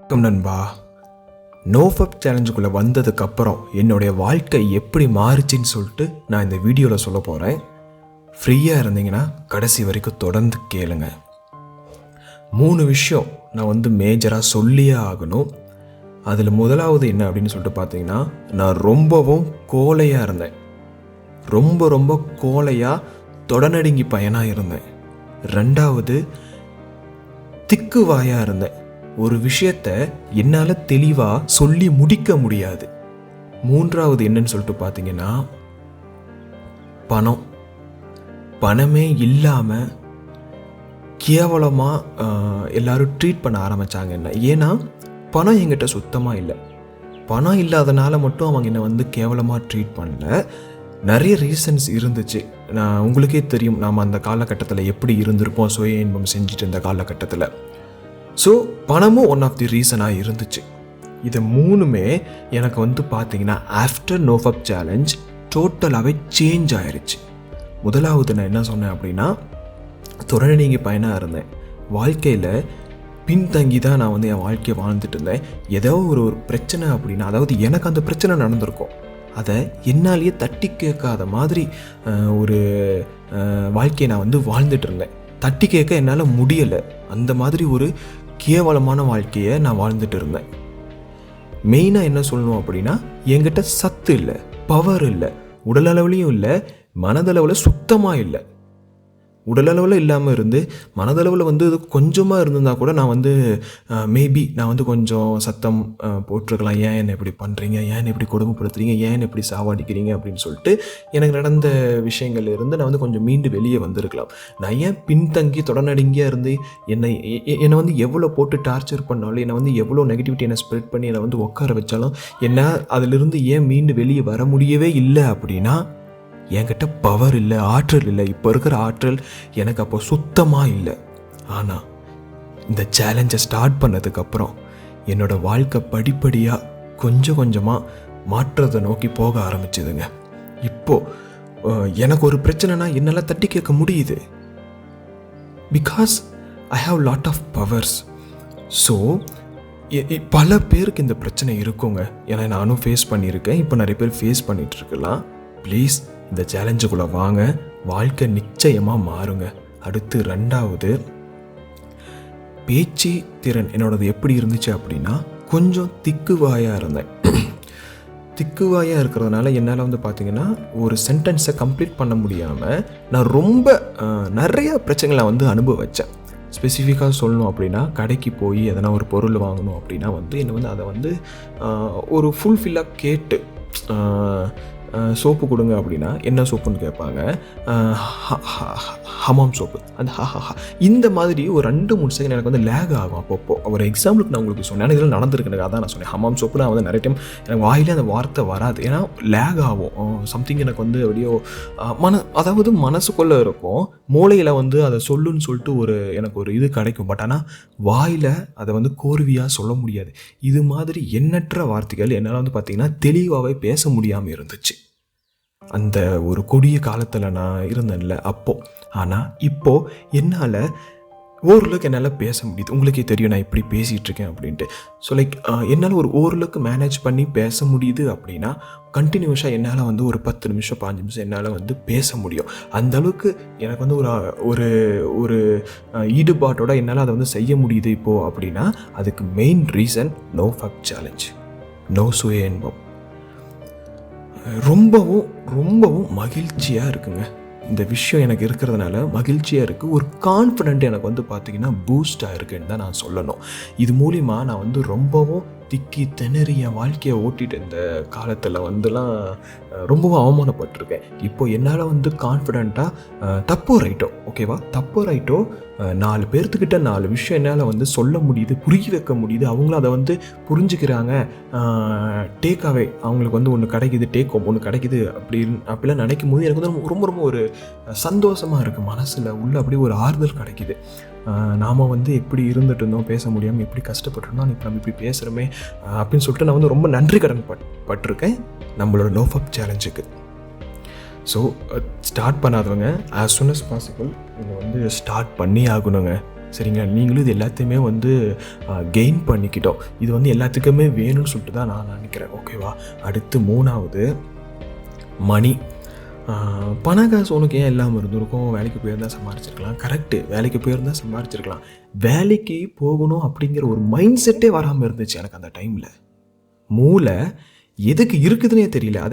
வணக்கம் நண்பா. நோஃபப் சேலஞ்சுக்குள்ளே வந்ததுக்கப்புறம் என்னுடைய வாழ்க்கை எப்படி மாறுச்சின்னு சொல்லிட்டு நான் இந்த வீடியோவில் சொல்ல போகிறேன். ஃப்ரீயாக இருந்தீங்கன்னா கடைசி வரைக்கும் தொடர்ந்து கேளுங்க. 3 விஷயம் நான் மேஜராக சொல்லியே ஆகணும். அதில் முதலாவது என்ன அப்படின்னு சொல்லிட்டு பார்த்தீங்கன்னா, நான் ரொம்பவும் கோழையாக இருந்தேன். ரொம்ப கோழையாக தொடநடுங்கி பையனாக இருந்தேன். 2வது திக்குவாயாக இருந்தேன். ஒரு விஷயத்த என்னால் தெளிவாக சொல்லி முடிக்க முடியாது. 3வது என்னன்னு சொல்லிட்டு பார்த்தீங்கன்னா, பணமே இல்லாமல் கேவலமாக எல்லாரும் ட்ரீட் பண்ண ஆரம்பித்தாங்க என்ன. ஏன்னா பணம் என்கிட்ட சுத்தமாக இல்லை. பணம் இல்லாதனால மட்டும் அவங்க என்னை கேவலமாக ட்ரீட் பண்ணல. நிறைய ரீசன்ஸ் இருந்துச்சு. உங்களுக்கே தெரியும் நாம் அந்த காலகட்டத்தில் எப்படி இருந்திருப்போம், சுய இன்பம் செஞ்சுட்டு இருந்த காலகட்டத்தில். ஸோ பணமும் ஒன் ஆஃப் தி ரீசனாக இருந்துச்சு. இது 3மே எனக்கு பார்த்தீங்கன்னா ஆஃப்டர் நோஃபப் சேலஞ்ச் டோட்டலாகவே சேஞ்ச் ஆயிடுச்சு. முதலாவது நான் என்ன சொன்னேன் அப்படின்னா, தொடர்ந்து பையனாக இருந்தேன். வாழ்க்கையில் பின்தங்கி தான் நான் என் வாழ்க்கையை வாழ்ந்துட்டு இருந்தேன். ஏதோ ஒரு பிரச்சனை அப்படின்னா, அதாவது எனக்கு அந்த பிரச்சனை நடந்திருக்கும், அதை என்னாலேயே தட்டி கேட்காத மாதிரி ஒரு வாழ்க்கையை நான் வாழ்ந்துட்டு இருந்தேன். தட்டி கேட்க என்னால் முடியலை. அந்த மாதிரி ஒரு கேவலமான வாழ்க்கையை நான் வாழ்ந்துட்டு இருந்தேன். மெயினாக என்ன சொல்லணும் அப்படின்னா, என்கிட்ட சத்து இல்லை, பவர் இல்லை, உடலளவுலையும் இல்லை, மனதளவில் சுத்தமாக இல்லை. உடலளவில் இல்லாமல் இருந்து மனதளவில் இது கொஞ்சமாக இருந்திருந்தால் கூட நான் மேபி நான் கொஞ்சம் சத்தம் போட்டிருக்கலாம். ஏன் என்னை இப்படி பண்ணுறீங்க, ஏன் என்னை இப்படி கொடுமைப்படுத்துறீங்க, ஏன் என்னை இப்படி சாவாடிக்கிறீங்க அப்படின்னு சொல்லிட்டு எனக்கு நடந்த விஷயங்கள் இருந்து நான் கொஞ்சம் மீண்டு வெளியே வந்திருக்கலாம். நான் ஏன் பின்தங்கி தொடநடுங்கியாக இருந்து என்னை எவ்வளோ போட்டு டார்ச்சர் பண்ணாலும், என்னை எவ்வளோ நெகட்டிவிட்டி என்னை ஸ்ப்ரெட் பண்ணி என்னை உட்கார வச்சாலும் என்ன அதிலிருந்து ஏன் மீண்டு வெளியே வர முடியவே இல்லை அப்படின்னா, என்கிட்ட பவர் இல்லை, ஆற்றல் இல்லை. இப்போ இருக்கிற ஆற்றல் எனக்கு அப்போ சுத்தமாக இல்லை. ஆனால் இந்த சேலஞ்சை ஸ்டார்ட் பண்ணதுக்கப்புறம் என்னோடய வாழ்க்கை படிப்படியாக கொஞ்சமாக மாற்றத்தை நோக்கி போக ஆரம்பிச்சுதுங்க. இப்போது எனக்கு ஒரு பிரச்சனைனா என்னால் தட்டி கேட்க முடியுது. Because I have lot of powers. So பல பேருக்கு இந்த பிரச்சனை இருக்குங்க. ஏன்னா நானும் ஃபேஸ் பண்ணியிருக்கேன். இப்போ நிறைய பேர் ஃபேஸ் பண்ணிகிட்டு இருக்கலாம். ப்ளீஸ் இந்த சேலஞ்சுக்குள்ளே வாங்க, வாழ்க்கை நிச்சயமாக மாறுங்க. அடுத்து 2வது, பேச்சு திறன் என்னோடது எப்படி இருந்துச்சு அப்படின்னா, கொஞ்சம் திக்குவாயாக இருந்தேன். திக்குவாயாக இருக்கிறதுனால என்னால் பார்த்தீங்கன்னா ஒரு சென்டென்ஸை கம்ப்ளீட் பண்ண முடியாமல் நான் ரொம்ப நிறைய பிரச்சனைகளை அனுபவிச்சேன். ஸ்பெசிஃபிக்காக சொல்லணும் அப்படின்னா, கடைக்கு போய் எதனா ஒரு பொருள் வாங்கணும் அப்படின்னா என்னை அதை ஒரு ஃபுல்ஃபில்லாக கேட்டு, சோப்பு கொடுங்க அப்படின்னா என்ன சோப்புன்னு கேட்பாங்க. ஹமாம் சோப்பு. அந்த இந்த மாதிரி ஒரு 2-3 செகண்ட் எனக்கு லேக் ஆகும். அப்பப்போ ஒரு எக்ஸாம்பிளுக்கு நான் உங்களுக்கு சொன்னேன். இதெல்லாம் நடந்திருக்கு எனக்கு. அதான் நான் சொன்னேன். ஹமாம் சோப்பு நான் நிறைய டைம் எனக்கு வாயிலே அந்த வார்த்தை வராது. ஏன்னா லேக் ஆகும். சம்திங் எனக்கு அப்படியோ அதாவது மனசுக்குள்ளே இருக்கும். மூளையில் அதை சொல்லுன்னு சொல்லிட்டு எனக்கு ஒரு இது கிடைக்கும். பட் ஆனால் வாயில் அதை கோர்வையாக சொல்ல முடியாது. இது மாதிரி எண்ணற்ற வார்த்தைகள் என்னால் பார்த்தீங்கன்னா தெளிவாகவே பேச முடியாமல் இருந்துச்சு. அந்த ஒரு கொடிய காலத்தில் நான் இருந்தேன்ல அப்போது. ஆனால் இப்போது என்னால் ஓரளவுக்கு என்னால் பேச முடியுது. உங்களுக்கே தெரியும் நான் இப்படி பேசிகிட்டு இருக்கேன் அப்படின்ட்டு. ஸோ என்னால் ஓரளவுக்கு மேனேஜ் பண்ணி பேச முடியுது அப்படின்னா, கண்டினியூஸாக என்னால் ஒரு 10 நிமிஷம் 5 நிமிஷம் என்னால் பேச முடியும். அந்தளவுக்கு எனக்கு ஒரு ஒரு ஈடுபாட்டோட என்னால் அதை செய்ய முடியுது இப்போது அப்படின்னா, அதுக்கு main reason NoFap challenge, no சுய இன்பம். ரொம்பவும் மகிழ்ச்சியாக இருக்குங்க. இந்த விஷயம் எனக்கு இருக்கிறதுனால மகிழ்ச்சியாக இருக்குது. ஒரு கான்ஃபிடென்ட் எனக்கு பார்த்தீங்கன்னா பூஸ்ட் ஆகிருக்குன்னு தான் நான் சொல்லணும். இது மூலிமா நான் ரொம்பவும் திக்கி திணறிய வாழ்க்கையை ஓட்டிட்டு இந்த காலத்தில் ரொம்பவும் அவமானப்பட்டிருக்கேன். இப்போ என்னால் கான்ஃபிடென்ட்டாக தப்போ ரைட்டோ, ஓகேவா, தப்போ ரைட்டோ 4 பேர்த்துக்கிட்ட 4 விஷயம் என்னால் சொல்ல முடியுது, புரிய வைக்க முடியுது. அவங்களும் அதை புரிஞ்சுக்கிறாங்க. டேக்காவே அவங்களுக்கு ஒன்று கிடைக்குது, டேக் ஹோம் ஒன்று கிடைக்குது அப்படிலாம் நினைக்கும் போது எனக்கு ரொம்ப ஒரு சந்தோஷமாக இருக்குது. மனசில் உள்ள அப்படியே ஒரு ஆறுதல் கிடைக்குது. நாம் எப்படி இருந்துட்டு இருந்தோம், பேச முடியாமல் எப்படி கஷ்டப்பட்டுருந்தோம், இப்போ நம்ம இப்படி பேசுகிறோமே அப்படின்னு சொல்லிட்டு நான் ரொம்ப நன்றி கடன் பட்டிருக்கேன் நம்மளோட நோஃபப் சேலஞ்சுக்கு. ஸோ ஸ்டார்ட் பண்ணாதவங்க ஆஸ் சூன் அஸ் பாசிபிள் இதை ஸ்டார்ட் பண்ணி ஆகணுங்க. சரிங்களா? நீங்களும் இது எல்லாத்தையுமே வந்து கெயின் பண்ணிக்கிட்டோம். இது வந்து எல்லாத்துக்குமே வேணும்னு சொல்லிட்டு தான் நான் நினைக்கிறேன். ஓகேவா? அடுத்து 3வது மணி. பண காசு உனக்கு ஏன் இல்லாமல் இருந்திருக்கும்? வேலைக்கு போயிருந்தால் சம்பாரிச்சிருக்கலாம். கரெக்டு, வேலைக்கு போயிருந்தால் சம்பாரிச்சிருக்கலாம். வேலைக்கு போகணும் அப்படிங்கிற ஒரு மைண்ட் செட்டே வராமல் இருந்துச்சு எனக்கு அந்த டைமில். மூளை எதுக்கு இருக்குதுன்னே தெரியல.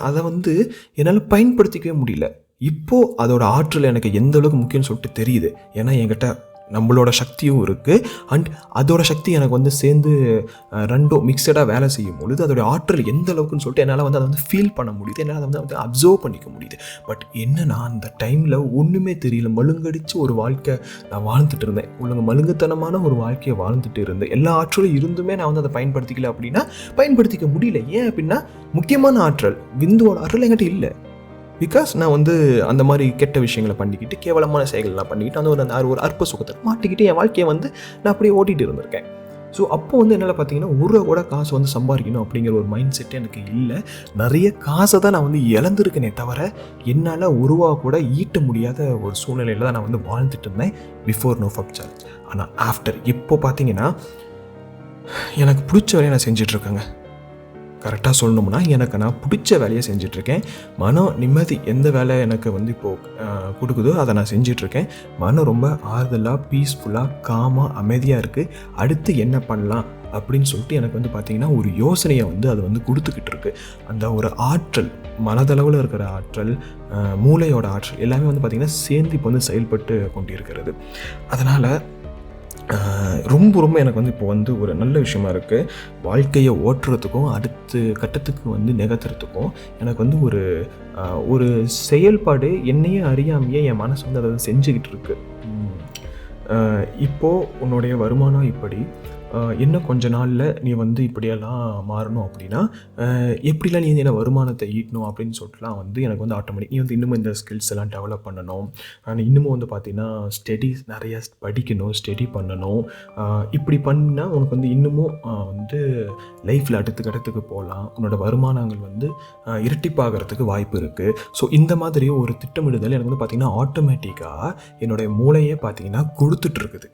அதை வந்து என்னால் பயன்படுத்திக்கவே முடியல. இப்போது அதோட ஆற்றல் எனக்கு எந்த அளவுக்கு முக்கியம்னு சொல்லிட்டு தெரியுது. ஏன்னா என்கிட்ட நம்மளோட சக்தியும் இருக்குது, அண்ட் அதோட சக்தி எனக்கு வந்து சேர்ந்து ரெண்டும் மிக்சடாக வேலை செய்யும் பொழுது அதோடய ஆற்றல் எந்த அளவுக்குன்னு சொல்லிட்டு என்னால் வந்து அதை வந்து ஃபீல் பண்ண முடியுது, என்னால் அதை வந்து அப்சர்வ் பண்ணிக்க முடியுது. பட் என்னன்னா அந்த டைமில் ஒன்றுமே தெரியல. மழுங்கடிச்சு ஒரு வாழ்க்கை நான் வாழ்ந்துட்டு இருந்தேன். மழுங்குத்தனமான ஒரு வாழ்க்கையை வாழ்ந்துட்டு இருந்தேன். எல்லா ஆற்றலும் இருந்துமே நான் வந்து அதை பயன்படுத்திக்கல அப்படின்னா பயன்படுத்திக்க முடியல. ஏன் அப்படின்னா முக்கியமான ஆற்றல், விந்துவோட ஆற்றல் என்கிட்ட இல்லை. பிகாஸ் நான் வந்து அந்த மாதிரி கெட்ட விஷயங்களை பண்ணிக்கிட்டு, கேவலமான செயல்கள்லாம் பண்ணிக்கிட்டு, அந்த ஒரு அற்ப சுகத்தை மாட்டிக்கிட்டு என் வாழ்க்கையை வந்து நான் அப்படியே ஓட்டிகிட்டு இருந்திருக்கேன். ஸோ அப்போ வந்து என்னால் பார்த்தீங்கன்னா கூட காசு வந்து சம்பாதிக்கணும் அப்படிங்கிற ஒரு மைண்ட் செட்டே எனக்கு இல்லை. நிறைய காசை தான் நான் வந்து இழந்திருக்கேனே தவிர என்னால் கூட ஈட்ட முடியாத ஒரு சூழ்நிலையில் தான் நான் வந்து வாழ்ந்துட்டு இருந்தேன் பிஃபோர் NoFap சேலஞ்ச். ஆனால் ஆஃப்டர் இப்போ பார்த்தீங்கன்னா எனக்கு பிடிச்ச வேலையை நான் செஞ்சிட்ருக்கேங்க. கரெக்டாக சொல்லணும்னா எனக்கு நான் பிடிச்ச வேலையை செஞ்சிட்ருக்கேன். மனம் நிம்மதி எந்த வேலை எனக்கு வந்து இப்போது கொடுக்குதோ அதை நான் செஞ்சிட்ருக்கேன். மனம் ரொம்ப ஆறுதலாக, பீஸ்ஃபுல்லாக, காமாக, அமைதியாக இருக்குது. அடுத்து என்ன பண்ணலாம் அப்படின்னு சொல்லிட்டு எனக்கு வந்து பார்த்திங்கன்னா ஒரு யோசனையை வந்து அது வந்து கொடுத்துக்கிட்டு இருக்கு. அந்த ஒரு ஆற்றல், மனதளவில் இருக்கிற ஆற்றல், மூளையோட ஆற்றல் எல்லாமே வந்து பார்த்திங்கன்னா சேர்ந்து இப்போ வந்து செயல்பட்டு கொண்டிருக்கிறது. அதனால் ரொம்ப எனக்கு வந்து இப்போ வந்து ஒரு நல்ல விஷயமா இருக்குது. வாழ்க்கையை ஓட்டுறதுக்கும் அடுத்த கட்டத்துக்கு வந்து நிகழ்த்துறதுக்கும் எனக்கு வந்து ஒரு செயல்பாடு என்னையே அறியாமையே என் மனசு வந்து அதை செஞ்சுக்கிட்டு இருக்கு. இப்போது உன்னுடைய வருமானம் இப்படி, இன்னும் கொஞ்ச நாளில் நீ வந்து இப்படியெல்லாம் மாறணும் அப்படின்னா எப்படிலாம் நீ வந்து என்ன வருமானத்தை ஈட்டணும் அப்படின்னு சொல்லிட்டுலாம் வந்து எனக்கு வந்து ஆட்டோமேட்டிக் நீ வந்து இன்னமும் இந்த ஸ்கில்ஸ் எல்லாம் டெவலப் பண்ணணும். இன்னமும் வந்து பார்த்திங்கன்னா ஸ்டடீஸ் நிறைய படிக்கணும், ஸ்டடி பண்ணணும். இப்படி பண்ணால் உனக்கு வந்து இன்னமும் வந்து லைஃப்பில் அடுத்த கட்டத்துக்கு போகலாம். உன்னோட வருமானங்கள் வந்து இரட்டிப்பாகிறதுக்கு வாய்ப்பு இருக்குது. ஸோ இந்த மாதிரி ஒரு திட்டமிடுதல் எனக்கு வந்து பார்த்திங்கன்னா ஆட்டோமேட்டிக்காக என்னுடைய மூளையே பார்த்திங்கன்னா கொடுத்துட்ருக்குது.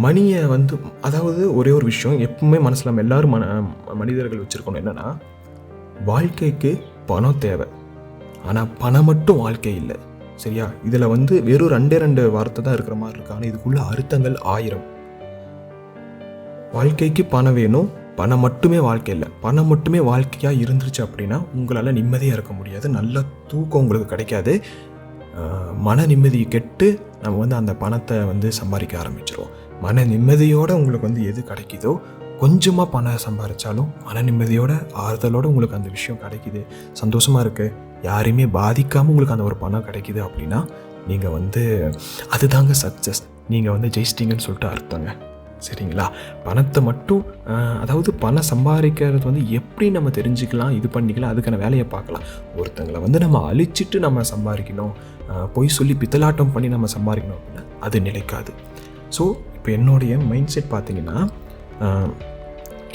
மணியை வந்து அதாவது ஒரே ஒரு விஷயம் எப்பவுமே மனசில் நம்ம எல்லோரும் மனிதர்கள் வச்சுருக்கணும். என்னென்னா வாழ்க்கைக்கு பணம் தேவை, ஆனால் பணம் மட்டும் வாழ்க்கை இல்லை. சரியா? இதில் வந்து வெறும் 2 வார்த்தை தான் இருக்கிற மாதிரி இருக்கு. ஆனால் இதுக்குள்ள அர்த்தங்கள் 1000. வாழ்க்கைக்கு பணம் வேணும், பணம் மட்டுமே வாழ்க்கை இல்லை. பணம் மட்டுமே வாழ்க்கையாக இருந்துருச்சு அப்படின்னா உங்களால் நிம்மதியாக இருக்க முடியாது, நல்ல தூக்கம் உங்களுக்கு கிடைக்காது. மன நிம்மதியை கெட்டு நம்ம வந்து அந்த பணத்தை வந்து சம்பாதிக்க ஆரம்பிச்சிருவோம். மன நிம்மதியோடு உங்களுக்கு வந்து எது கிடைக்குதோ, கொஞ்சமாக பணம் சம்பாதிச்சாலும் மன நிம்மதியோட ஆறுதலோடு உங்களுக்கு அந்த விஷயம் கிடைக்கிது, சந்தோஷமாக இருக்குது, யாரையுமே பாதிக்காமல் உங்களுக்கு அந்த ஒரு பணம் கிடைக்கிது அப்படின்னா நீங்கள் வந்து அதுதாங்க சக்ஸஸ். நீங்கள் வந்து ஜெயிச்சிட்டிங்கன்னு சொல்லிட்டு அர்த்தங்க. சரிங்களா? பணத்தை மட்டும் அதாவது பணம் சம்பாதிக்கிறது வந்து எப்படி நம்ம தெரிஞ்சுக்கலாம், இது பண்ணிக்கலாம், அதுக்கான வேலையை பார்க்கலாம். ஒருத்தங்களை வந்து நம்ம அழிச்சிட்டு நம்ம சம்பாதிக்கணும், பொய் சொல்லி பித்தலாட்டம் பண்ணி நம்ம சம்பாதிக்கணும் அப்படின்னா அது நிலைக்காது. ஸோ இப்போ என்னுடைய மைண்ட் செட் பார்த்திங்கன்னா,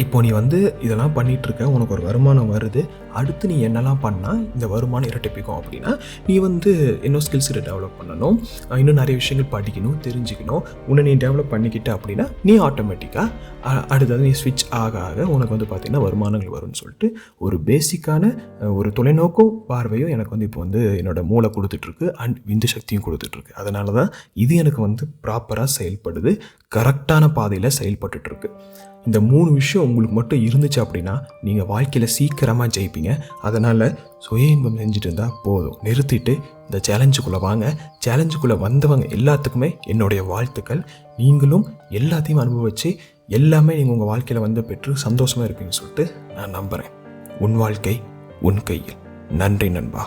இப்போ நீ வந்து இதெல்லாம் பண்ணிகிட்ருக்க, உனக்கு ஒரு வருமானம் வருது, அடுத்து நீ என்னெல்லாம் பண்ணால் இந்த வருமானம் இரட்டிப்பிக்கும் அப்படின்னா நீ வந்து இன்னும் ஸ்கில்ஸை டெவலப் பண்ணணும், இன்னும் நிறைய விஷயங்கள் படிக்கணும், தெரிஞ்சுக்கணும். உன்னை நீ டெவலப் பண்ணிக்கிட்ட அப்படின்னா நீ ஆட்டோமேட்டிக்காக அடுத்தது நீ ஸ்விட்ச் ஆக உனக்கு வந்து பார்த்திங்கன்னா வருமானங்கள் வரும்னு சொல்லிட்டு ஒரு பேசிக்கான ஒரு தொலைநோக்கும் பார்வையும் எனக்கு வந்து இப்போ வந்து என்னோடய மூளை கொடுத்துட்ருக்கு, அண்ட் விந்து சக்தியும் கொடுத்துட்ருக்கு. அதனால தான் இது எனக்கு வந்து ப்ராப்பராக செயல்படுது, கரெக்டான பாதையில் செயல்பட்டுருக்கு. இந்த 3 விஷயம் உங்களுக்கு மட்டும் இருந்துச்சு அப்படின்னா நீங்கள் வாழ்க்கையில் சீக்கிரமாக ஜெயிப்பீங்க. அதனால் சுய இன்பம் செஞ்சுட்டு இருந்தால் போதும், நிறுத்திட்டு இந்த சேலஞ்சுக்குள்ளே வாங்க. சேலஞ்சுக்குள்ளே வந்தவங்க எல்லாத்துக்குமே என்னுடைய வாழ்த்துக்கள். நீங்களும் எல்லாத்தையும் அனுபவித்து எல்லாமே நீங்கள் உங்கள் வாழ்க்கையில் வந்து பெற்று சந்தோஷமாக இருப்பீங்கன்னு சொல்லிட்டு நான் நம்புகிறேன். உன் வாழ்க்கை உன் கையில். நன்றி நண்பா.